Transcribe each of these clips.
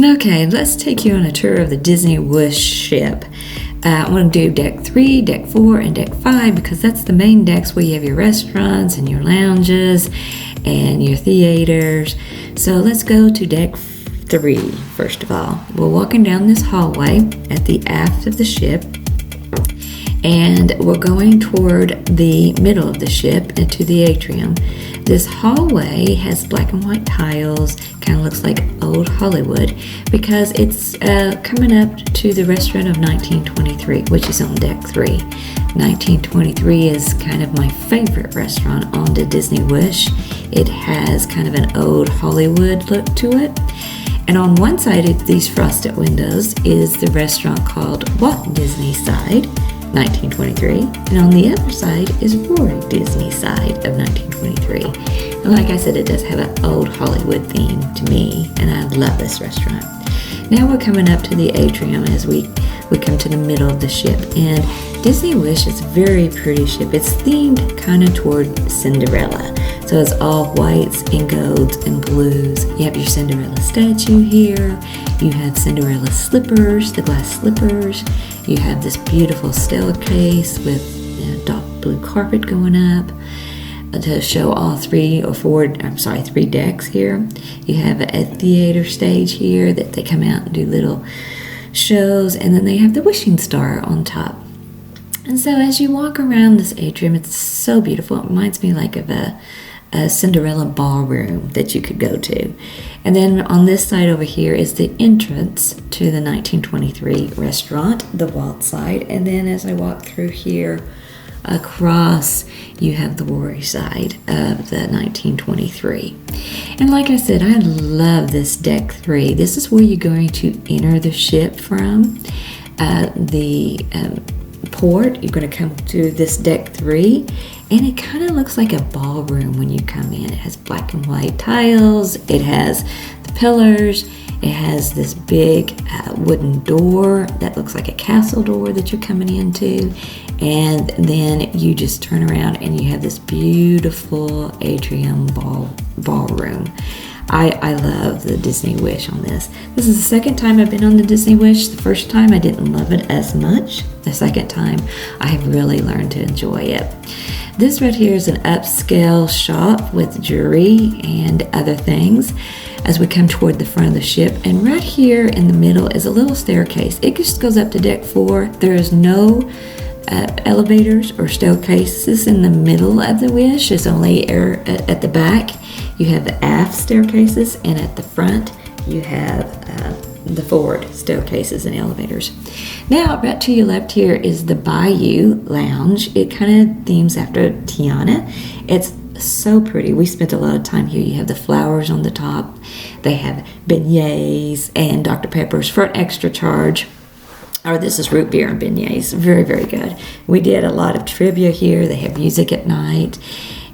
Okay, let's take you on a tour of the Disney Wish ship. I want to do deck 3, deck 4, and deck 5 because that's the main decks where you have your restaurants and your lounges and your theaters. So let's go to deck 3 first of all. We're walking down this hallway at the aft of the ship, and we're going toward the middle of the ship into the atrium. This hallway has black and white tiles, kind of looks like old Hollywood because it's coming up to the restaurant of 1923, which is on deck 3. 1923 is kind of my favorite restaurant on the Disney Wish. It has kind of an old Hollywood look to it. And on one side of these frosted windows is the restaurant called Walt Disney Side, 1923, and on the other side is Roy Disney Side of 1923. And like I said, it does have an old Hollywood theme to me, and I love this restaurant. Now we're coming up to the atrium as we come to the middle of the ship, and Disney Wish is a very pretty ship. It's themed kind of toward Cinderella. So it's all whites and golds and blues. You have your Cinderella statue here. You have Cinderella slippers, the glass slippers. You have this beautiful staircase with dark blue carpet going up to show all three decks here. You have a theater stage here that they come out and do little shows, and then they have the wishing star on top. And so as you walk around this atrium, it's so beautiful. It reminds me like of a Cinderella ballroom that you could go to. And then on this side over here is the entrance to the 1923 restaurant, the Walt side. And then as I walk through here across, you have the Roy side of the 1923. And like I said, I love this deck 3. This is where you're going to enter the ship from. The port, you're going to come to this deck 3, and it kind of looks like a ballroom when you come in. It has black and white tiles, it has the pillars, it has this big wooden door that looks like a castle door that you're coming into, and then you just turn around and you have this beautiful atrium ballroom. I love the Disney Wish on this. This is the second time I've been on the Disney Wish. The first time I didn't love it as much. The second time I have really learned to enjoy it. This right here is an upscale shop with jewelry and other things as we come toward the front of the ship. And right here in the middle is a little staircase. It just goes up to deck 4. There is no elevators or staircases in the middle of the Wish. It's only air at the back. You have the aft staircases, and at the front you have the forward staircases and elevators. Now, right to your left here is the Bayou Lounge. It kind of themes after Tiana. It's so pretty. We spent a lot of time here. You have the flowers on the top. They have beignets and Dr. Pepper's for an extra charge. Or this is root beer and beignets. Very, very good. We did a lot of trivia here. They have music at night.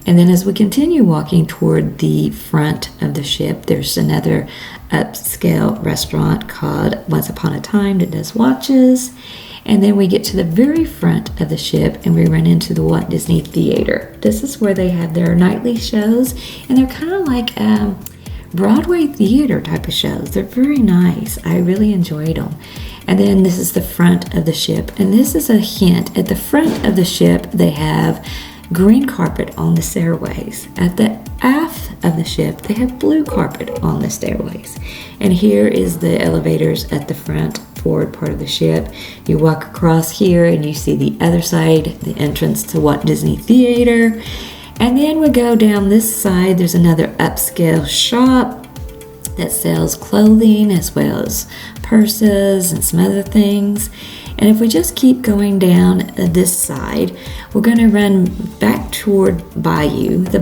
And then as we continue walking toward the front of the ship, there's another upscale restaurant called Once Upon a Time that does watches. And then we get to the very front of the ship and we run into the Walt Disney Theater. This is where they have their nightly shows, and they're kind of like Broadway theater type of shows. They're very nice. I really enjoyed them. And then this is the front of the ship. And this is a hint. At the front of the ship, they have green carpet on the stairways. At the aft of the ship, they have blue carpet on the stairways. And here is the elevators at the front forward part of the ship. You walk across here and you see the other side, the entrance to Walt Disney Theater. And then we go down this side. There's another upscale shop that sells clothing as well as purses and some other things. And if we just keep going down this side, we're going to run back toward the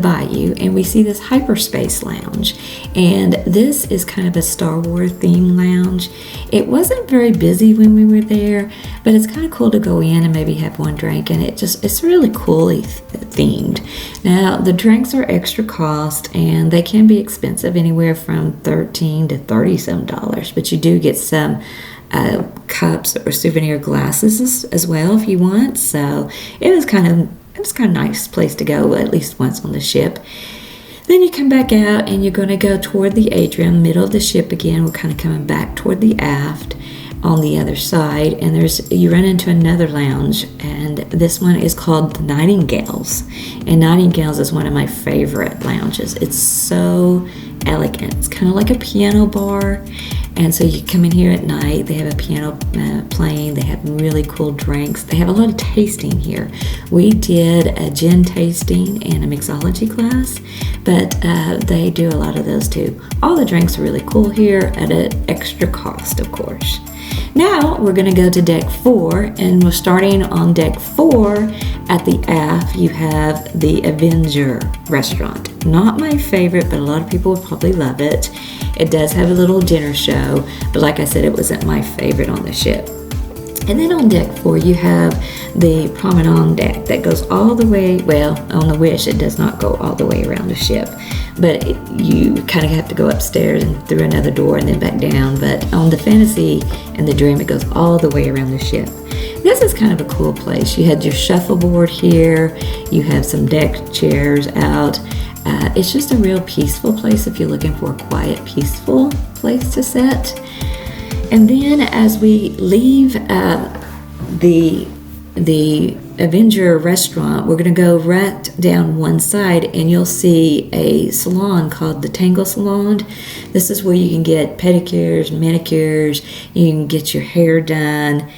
Bayou, and we see this Hyperspace Lounge. And this is kind of a Star Wars themed lounge. It wasn't very busy when we were there, but it's kind of cool to go in and maybe have one drink, and it's really coolly themed. Now, the drinks are extra cost, and they can be expensive, anywhere from $13 to $30 but you do get some cups or souvenir glasses as well if you want. So it was kind of nice place to go at least once on the ship. Then you come back out and you're going to go toward the atrium, middle of the ship again. We're kind of coming back toward the aft on the other side, and you run into another lounge, and this one is called the Nightingales. And Nightingales is one of my favorite lounges. It's so elegant. It's kind of like a piano bar. And so you come in here at night, they have a piano playing, they have really cool drinks, they have a lot of tasting here. We did a gin tasting and a mixology class, but they do a lot of those too. All the drinks are really cool here at an extra cost, of course. Now we're going to go to deck 4, and we're starting on deck 4. At the aft, you have the Avenger restaurant. Not my favorite, but a lot of people would probably love it. It does have a little dinner show, but like I said, it wasn't my favorite on the ship. And then on deck 4, you have the promenade deck that goes all the way, well, on the Wish, it does not go all the way around the ship, but you kind of have to go upstairs and through another door and then back down. But on the Fantasy and the Dream, it goes all the way around the ship. This is kind of a cool place. You had your shuffleboard here, you have some deck chairs out. It's just a real peaceful place if you're looking for a quiet, peaceful place to sit. And then as we leave the Avenger restaurant, we're going to go right down one side, and you'll see a salon called the Tangle Salon. This is where you can get pedicures, manicures, you can get your hair done.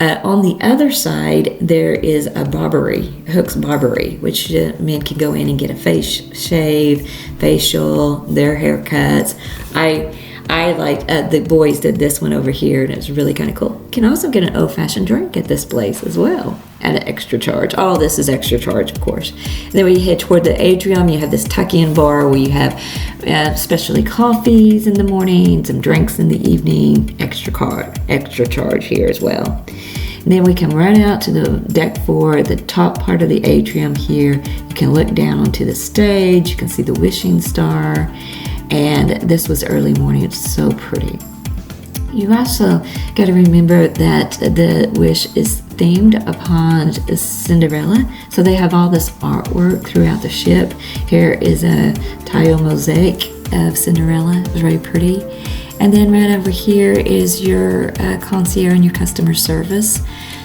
On the other side, there is a barbery, Hook's Barbery, which men can go in and get a face shave, facial, their haircuts. I like, the boys did this one over here, and it's really kind of cool. You can also get an old-fashioned drink at this place as well, at an extra charge. All this is extra charge, of course. And then when you head toward the atrium, you have this tuck-in bar where you have specialty coffees in the morning, some drinks in the evening, extra charge here as well. And then we come right out to the deck 4, the top part of the atrium here. You can look down onto the stage. You can see the wishing star. And this was early morning. It's so pretty. You also got to remember that the Wish is themed upon Cinderella. So they have all this artwork throughout the ship. Here is a tile mosaic of Cinderella. It's very pretty. And then right over here is your concierge and your customer service.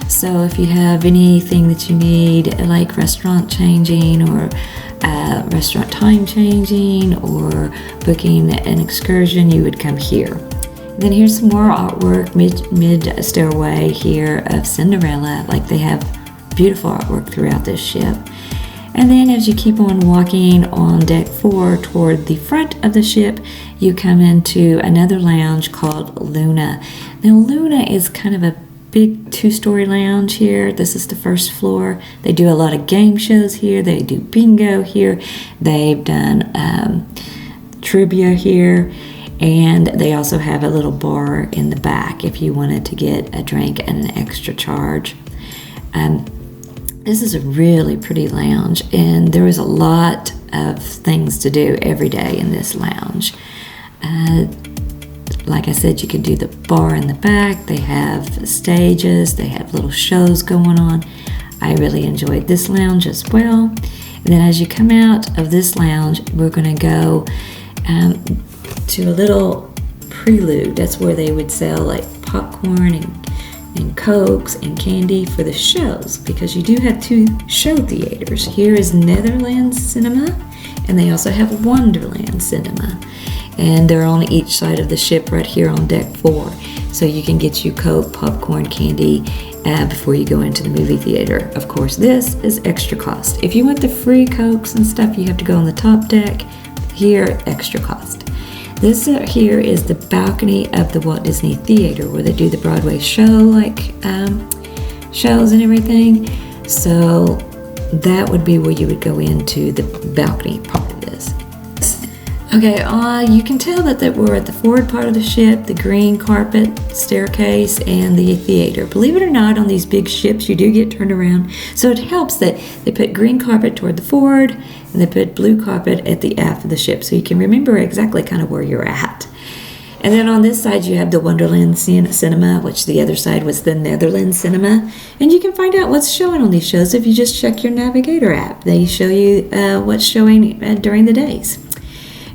So if you have anything that you need, like restaurant changing or restaurant time changing or booking an excursion, you would come here. Then here's some more artwork mid stairway here of Cinderella. Like, they have beautiful artwork throughout this ship. And then as you keep on walking on deck 4 toward the front of the ship, you come into another lounge called Luna. Now Luna is kind of a big 2-story lounge here. This is the first floor. They do a lot of game shows here. They do bingo here. They've done trivia here. And they also have a little bar in the back if you wanted to get a drink at an extra charge. This is a really pretty lounge, and there is a lot of things to do every day in this lounge. Like I said, you can do the bar in the back. They have stages. They have little shows going on. I really enjoyed this lounge as well. And then as you come out of this lounge, we're going to go to a little prelude. That's where they would sell like popcorn and Cokes and candy for the shows, because you do have 2 show theaters. Here is Netherlands Cinema, and they also have Wonderland Cinema. And they're on each side of the ship right here on deck 4. So you can get you Coke, popcorn, candy before you go into the movie theater. Of course, this is extra cost. If you want the free Cokes and stuff, you have to go on the top deck. Here, extra cost. This here is the balcony of the Walt Disney Theater, where they do the Broadway show, like shows and everything. So that would be where you would go into the balcony part of this. Okay, you can tell that we're at the forward part of the ship, the green carpet, staircase, and the theater. Believe it or not, on these big ships, you do get turned around. So it helps that they put green carpet toward the forward, and they put blue carpet at the aft of the ship, so you can remember exactly kind of where you're at. And then on this side, you have the Wonderland Cinema, which the other side was the Netherlands Cinema. And you can find out what's showing on these shows if you just check your Navigator app. They show you what's showing during the days.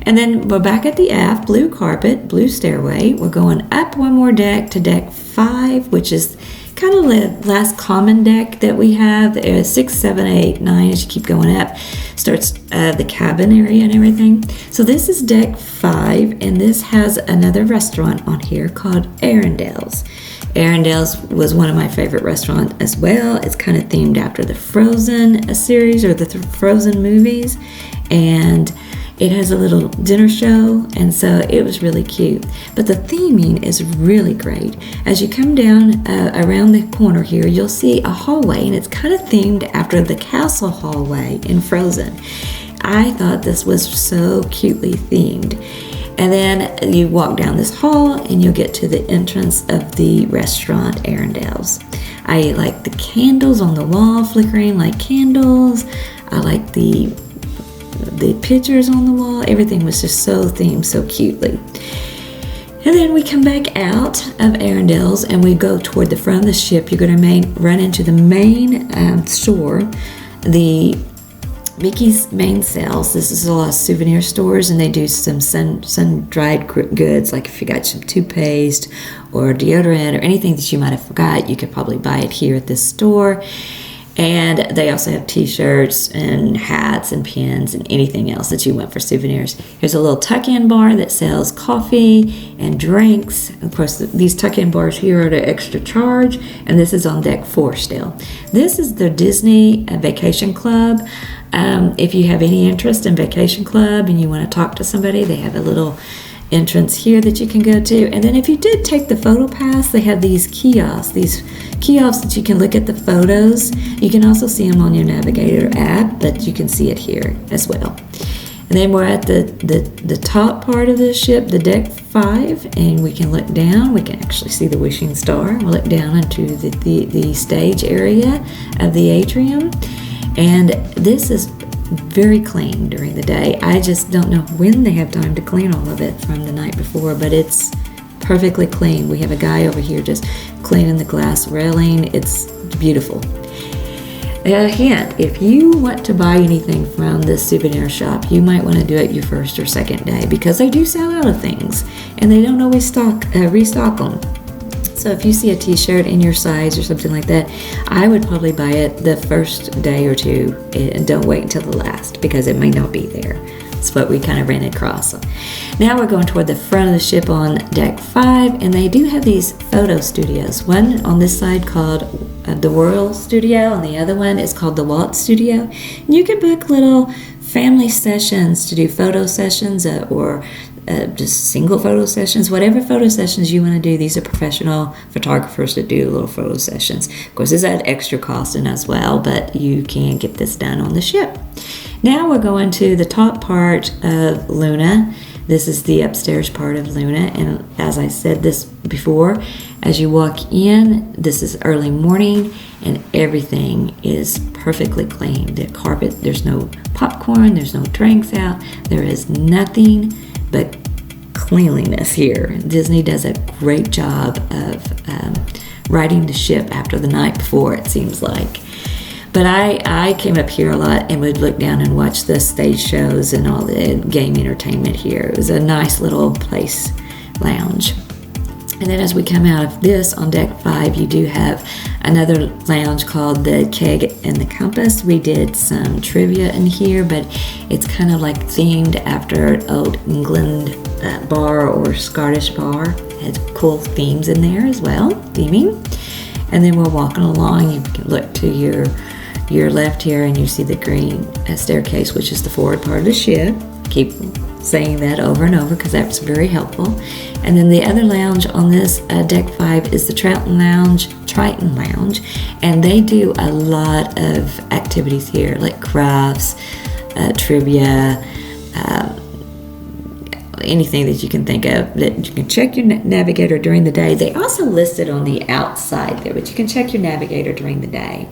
And then we're back at the aft, blue carpet, blue stairway. We're going up one more deck to deck 5, which is kind of the last common deck that we have. 6, 7, 8, 9, as you keep going up, starts the cabin area and everything. So this is deck 5, and this has another restaurant on here called Arundel's. Arundel's was one of my favorite restaurants as well. It's kind of themed after the Frozen series or the Frozen movies, and it has a little dinner show, and so it was really cute. But the theming is really great. As you come down around the corner here, you'll see a hallway, and it's kind of themed after the castle hallway in Frozen. I thought this was so cutely themed. And then you walk down this hall and you'll get to the entrance of the restaurant, Arundel's. I like the candles on the wall flickering like candles. I like the pictures on the wall. Everything was just so themed so cutely. And then we come back out of Arundel's and we go toward the front of the ship. You're going to run into the main store, the Mickey's main sales. This is a lot of souvenir stores, and they do some sun-dried goods, like if you got some toothpaste or deodorant or anything that you might have forgot, you could probably buy it here at this store. And they also have t-shirts and hats and pins and anything else that you want for souvenirs. Here's a little tuck-in bar that sells coffee and drinks. Of course, these tuck-in bars here are at an extra charge, and this is on deck 4 still. This is the Disney Vacation Club. If you have any interest in Vacation Club and you want to talk to somebody, they have a little entrance here that you can go to. And then if you did take the photo pass, they have these kiosks that you can look at the photos. You can also see them on your Navigator app, but you can see it here as well. And then we're at the top part of the ship, the deck 5, and we can look down. We can actually see the wishing star. We'll look down into the stage area of the atrium. And this is very clean during the day. I just don't know when they have time to clean all of it from the night before, but it's perfectly clean. We have a guy over here just cleaning the glass railing. It's beautiful. Hint, if you want to buy anything from this souvenir shop, you might want to do it your first or second day, because they do sell out of things and they don't always restock them. So if you see a t-shirt in your size or something like that, I would probably buy it the first day or two and don't wait until the last, because it may not be there. That's what we kind of ran across. Now we're going toward the front of the ship on deck 5, and they do have these photo studios. One on this side called the Whirl Studio, and the other one is called the Walt Studio. And you can book little family sessions to do photo sessions or just single photo sessions, whatever photo sessions you want to do. These are professional photographers that do little photo sessions. Of course, this at extra cost and as well, but you can get this done on the ship. Now we're going to the top part of Luna. This is the upstairs part of Luna, and as I said this before, as you walk in, this is early morning and everything is perfectly clean. The carpet, there's no popcorn, there's no drinks out, there is nothing but cleanliness here. Disney does a great job of riding the ship after the night before, it seems like. But I came up here a lot and would look down and watch the stage shows and all the game entertainment here. It was a nice little place, lounge. And then as we come out of this on deck 5, you do have another lounge called the Keg and the Compass. We did some trivia in here, but it's kind of like themed after an Old England bar or Scottish bar. It has cool themes in there as well, theming. And then we're walking along. You can look to your left here and you see the green staircase, which is the forward part of the ship. Keep saying that over and over because that's very helpful. And then the other lounge on this deck 5 is the Triton Lounge, and they do a lot of activities here, like crafts, trivia, anything that you can think of that you can check your navigator during the day. They also list it on the outside there, but you can check your navigator during the day.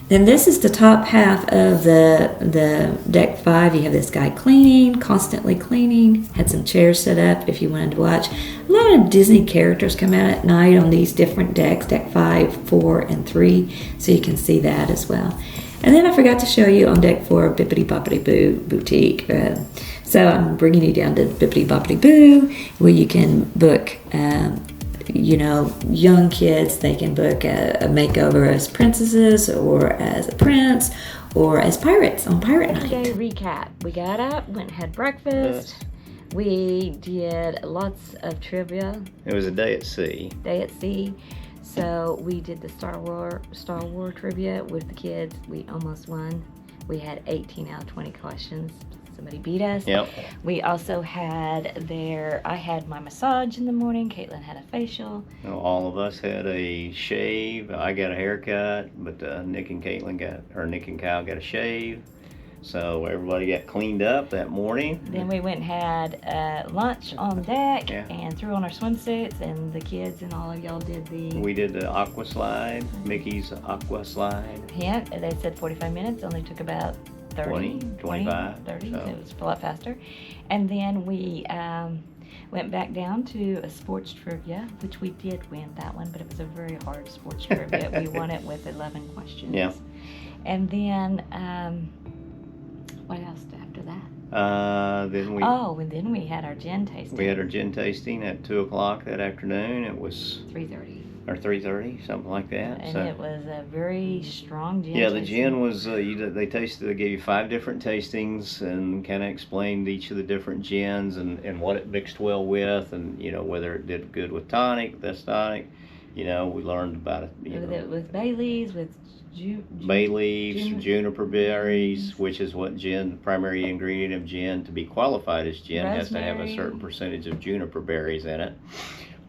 Then this is the top half of the deck 5. You have this guy cleaning, constantly cleaning. Had some chairs set up if you wanted to watch. A lot of Disney characters come out at night on these different decks, deck 5, 4, and 3. So you can see that as well. And then I forgot to show you on deck 4 Bippity Boppity Boo Boutique. So I'm bringing you down to Bippity Boppity Boo, where you can book, young kids. They can book a makeover as princesses or as a prince or as pirates on pirate night. Day recap. We got up, went and had breakfast. Yes. We did lots of trivia. It was a day at sea. So we did the Star Wars trivia with the kids. We almost won. We had 18 out of 20 questions. Somebody beat us. Yep. We also had I had my massage in the morning. Caitlin had a facial. All of us had a shave. I got a haircut, but Nick and Kyle got a shave. So everybody got cleaned up that morning. Then we went and had lunch on deck Yeah. and threw on our swimsuits, and the kids and all of y'all did We did the aqua slide, Mickey's aqua slide. Yeah, they said 45 minutes, only took about 30, 25, 30, so. so it was a lot faster. And then we went back down to a sports trivia, which we did win that one, but it was a very hard sports trivia. We won it with 11 questions. Yeah. And then, what else after that? Then then we had our gin tasting. we had our gin tasting at 2:00 that afternoon. It was 3:30. or 3:30, something like that. And So it was a very strong gin. yeah, the tasting. gin was they gave you 5 different tastings and kind of explained each of the different gins and what it mixed well with, and whether it did good with tonic, this tonic. We learned about it. With Bailey's, with Bay leaves, juniper berries, which is what gin, primary ingredient of gin, to be qualified as gin, has to have a certain percentage of juniper berries in it.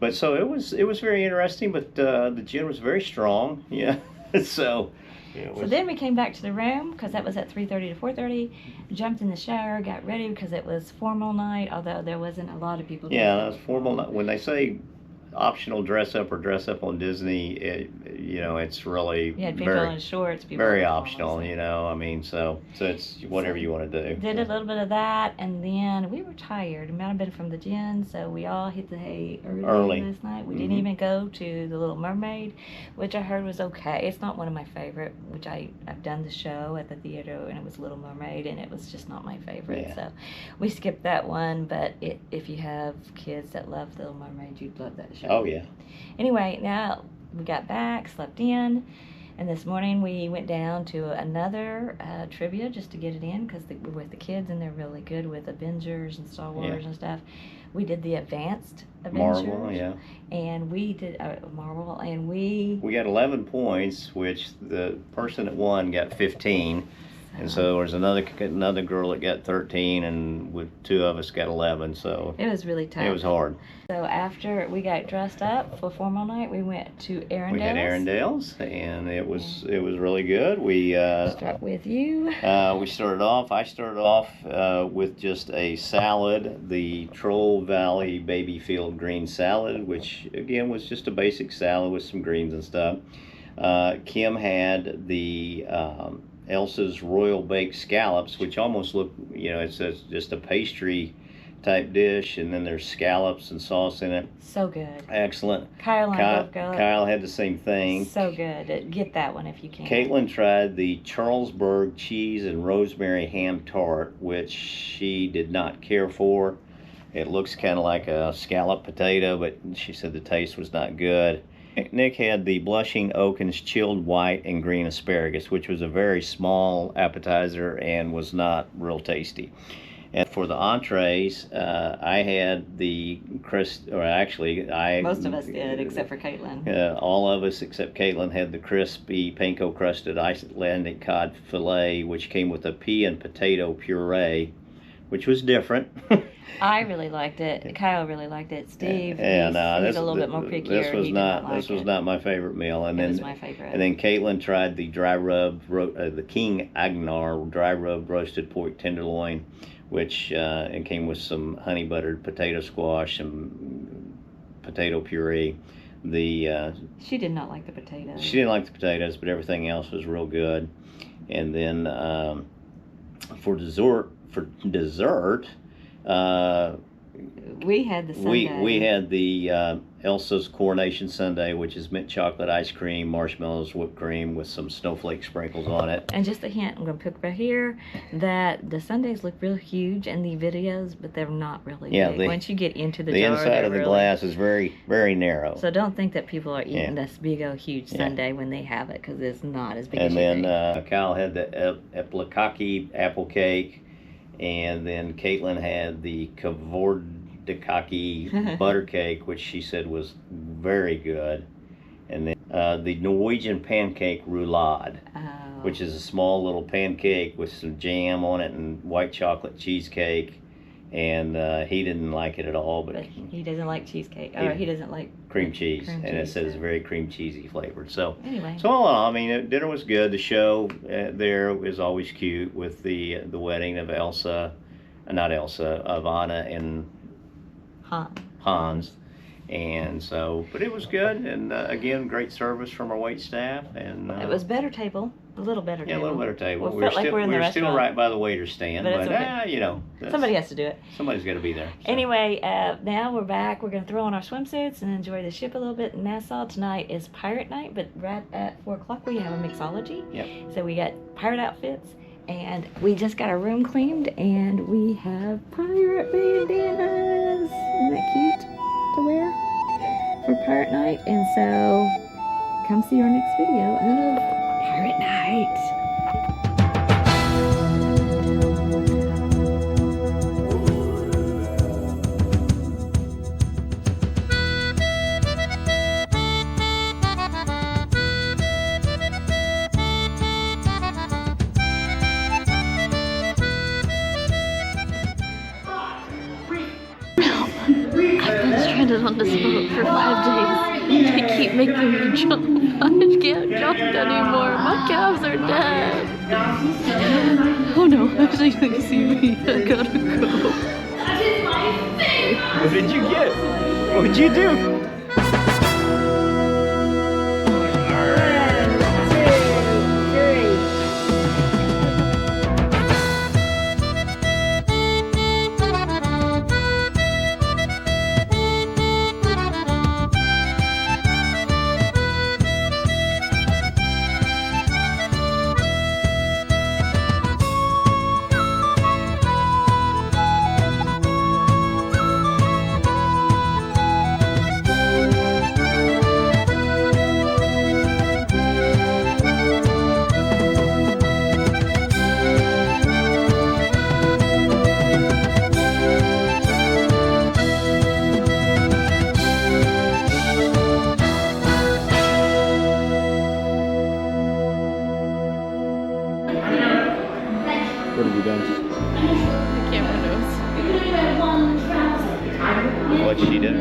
But so it was very interesting, but the gin was very strong. Yeah. So then we came back to the room because that was at 3:30 to 4:30. Jumped in the shower, got ready because it was formal night, although there wasn't a lot of people. Yeah, that was formal night. When they say optional dress up or dress up on Disney, it's really people in shorts, people very in optional. shorts. So it's whatever you want to do. Did a little bit of that, and then we were tired. It might have been from the gin, so we all hit the hay early last night. We didn't even go to the Little Mermaid, which I heard was okay. It's not one of my favorite, which I've done the show at the theater, and it was Little Mermaid, and it was just not my favorite. Yeah. So we skipped that one, but if you have kids that love Little Mermaid, you'd love that show. Oh yeah. Anyway, now we got back, slept in, and this morning we went down to another trivia just to get it in because we're with the kids and they're really good with Avengers and Star Wars and stuff. We did the advanced Avengers. Marvel, yeah. And we did Marvel, and we got 11 points, which the person that won got 15. And so there was another girl that got 13, and with 2 of us got 11. So it was really tough. It was hard. So after we got dressed up for formal night, we went to Arendelles. We had Arendelles, and it was really good. We start with you. I started off with just a salad, the Troll Valley Baby Field green salad, which again was just a basic salad with some greens and stuff. Kim had the Elsa's Royal Baked Scallops, which almost look, it's just a pastry type dish, and then there's scallops and sauce in it. So good. Excellent. Kyle had the same thing. So good. Get that one if you can. Caitlin tried the Charlesburg cheese and rosemary ham tart, which she did not care for. It looks kind of like a scallop potato, but she said the taste was not good. Nick had the Blushing Oaken's chilled white and green asparagus, which was a very small appetizer and was not real tasty. And for the entrees, I had the most of us did, except for Caitlin. All of us except Caitlin had the crispy panko crusted Icelandic cod fillet, which came with a pea and potato puree, which was different. I really liked it. Kyle really liked it. Steve, he's a little bit more picky. This was not my favorite meal. And it then was my favorite. And then Caitlin tried the dry rub, the King Agnar dry rub roasted pork tenderloin, which it came with some honey buttered potato squash and potato puree. She did not like the potatoes. She didn't like the potatoes, but everything else was real good. And then for dessert. We had the sundae. We had the Elsa's Coronation Sundae, which is mint chocolate ice cream, marshmallows, whipped cream with some snowflake sprinkles on it. And just a hint, I'm going to put right here that the sundaes look real huge in the videos, but they're not really big. Once you get into the jar, inside of the glass is very, very narrow. So don't think that people are eating this big old huge sundae when they have it, because it's not as big as you think. And then Kyle had the Eplikaki apple cake, and then Caitlin had the Kavordakaki butter cake, which she said was very good. And then the Norwegian pancake roulade, which is a small little pancake with some jam on it and white chocolate cheesecake. And he didn't like it at all, but he doesn't like cheesecake, or he doesn't like cream cheese, it says it's very cream cheesy flavored. So anyway, so all in all, I mean, dinner was good. The show there was always cute with the wedding of of Anna and Hans. And so, but it was good, and again, great service from our wait staff, and it was better table, a little better table. Yeah, a little better table. Well, we're still right by the waiter's stand, but okay. Somebody has to do it. Somebody's got to be there. So. Anyway, now we're back. We're gonna throw on our swimsuits and enjoy the ship a little bit in Nassau. Tonight is pirate night, but right at 4:00 we have a mixology. Yep. So we got pirate outfits. And we just got our room cleaned, and we have pirate bandanas. Isn't that cute to wear for pirate night? And so come see our next video of Pirate Night. Stranded on this boat for 5 days. They keep making me jump. I can't jump anymore. My calves are dead. Oh no, actually they see me. I gotta go. What did you get? What'd you do? What have you done? The camera knows. What'd she do?